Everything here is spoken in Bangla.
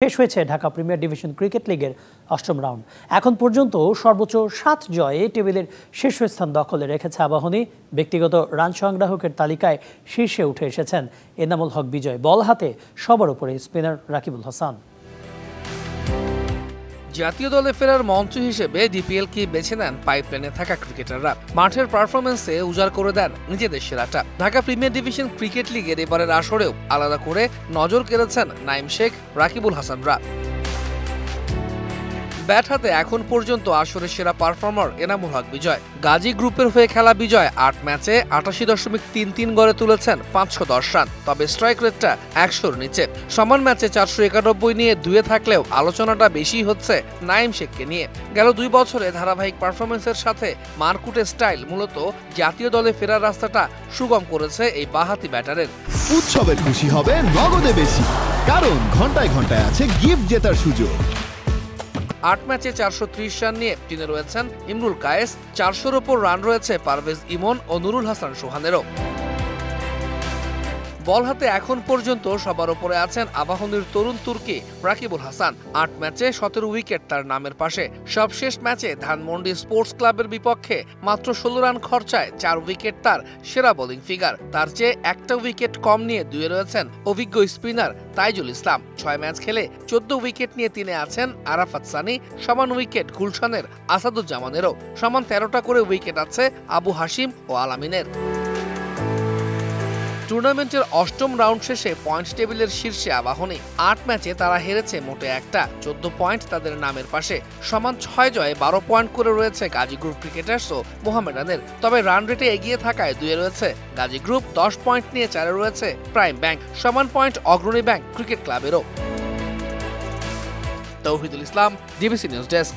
শেষ হয়েছে ঢাকা প্রিমিয়ার ডিভিশন ক্রিকেট লিগের ৮ম রাউন্ড। এখন পর্যন্ত সর্বোচ্চ ৭ জয়ে টেবিলের শীর্ষস্থান দখলে রেখেছে আবাহনী। ব্যক্তিগত রান সংগ্রাহকের তালিকায় শীর্ষে উঠে এসেছেন এনামুল হক বিজয়। বল হাতে সবার উপরে স্পিনার রাকিবুল হাসান। জাতীয় দলে ফেরার মঞ্চ হিসেবে ডিপিএলকে বেছে নেন পাইপলাইনে থাকা ক্রিকেটাররা। মাঠের পারফরমেন্সে উজাড় করে দেন নিজেদের সেরাটা। ঢাকা প্রিমিয়ার ডিভিশন ক্রিকেট লিগের এবারের আসরেও আলাদা করে নজর কেড়েছেন নাইম শেখ, রাকিবুল হাসানরা। ব্যাট হাতে এখন পর্যন্ত আসরের সেরা পারফর্মার এনামুল হক বিজয়। গাজী গ্রুপের হয়ে খেলা বিজয় ৮ ম্যাচে ৮৮.33 গড়ে তুলেছেন ৫১০ রান। তবে স্ট্রাইক রেটটা ১০০-র নিচে। সমান ম্যাচে ৪৯১ নিয়ে দুয়ে থাকলেও আলোচনাটা বেশি হচ্ছে নাইম শেখকে নিয়ে। গেল ২ বছরে ধারাবাহিক পারফরমেন্সের সাথে মারকুটে স্টাইল মূলত জাতীয় দলে ফেরার রাস্তাটা সুগম করেছে এই বাঁহাতি ব্যাটারের। উৎসবের খুশি হবে নগদে বেশি, কারণ ঘন্টায় ঘন্টায় আছে গিফট জেতার সুযোগ। ৮ ম্যাচে ৪৩০ রান নিয়ে টিনে রয়েছেন ইমরুল কায়েস। ৪০০-র ওপর রান রয়েছে পারভেজ ইমন ও নুরুল হাসান সোহানেরও। বল হাতে এখন পর্যন্ত সবার উপরে আছেন আবাহনীর তরুণ তুর্কি রাকিবুল হাসান। ৮ ম্যাচে ১৭ উইকেট তার নামের পাশে। সবশেষ ম্যাচে ধানমন্ডি স্পোর্টস ক্লাবের বিপক্ষে মাত্র ১৬ রান খরচায় ৪ উইকেট তার সেরা বোলিং ফিগার। তার চেয়ে একটা উইকেট কম নিয়ে দুয়ে রয়েছেন অভিজ্ঞ স্পিনার তাইজুল ইসলাম। ৬ ম্যাচ খেলে ১৪ উইকেট নিয়ে তিনে আছেন আরাফাত সানি। সমান উইকেট গুলশানের আসাদুজ্জামানেরও। সমান ১৩টা করে উইকেট আছে আবু হাশিম ও আলামিনের। টুর্নামেন্টের ৮ম রাউন্ড শেষে পয়েন্ট টেবিলের শীর্ষে আবাহনী। ৮ ম্যাচে তারা হেরেছে মোটে একটা, ১৪ পয়েন্ট তাদের নামের পাশে। সমান ৬ জয়ে ১২ পয়েন্ট করে রয়েছে গাজী গ্রুপ ক্রিকেটার্স ও মোহামেডানের। তবে রান রেটে এগিয়ে থাকায় দুয়ে রয়েছে গাজী গ্রুপ, ১০ পয়েন্ট নিয়ে ৪-এ রয়েছে প্রাইম ব্যাংক। সমান পয়েন্ট অগ্রণী ব্যাংক ক্রিকেট ক্লাবেরও। তৌহিদুল ইসলাম, ডিবিসি নিউজ ডেস্ক।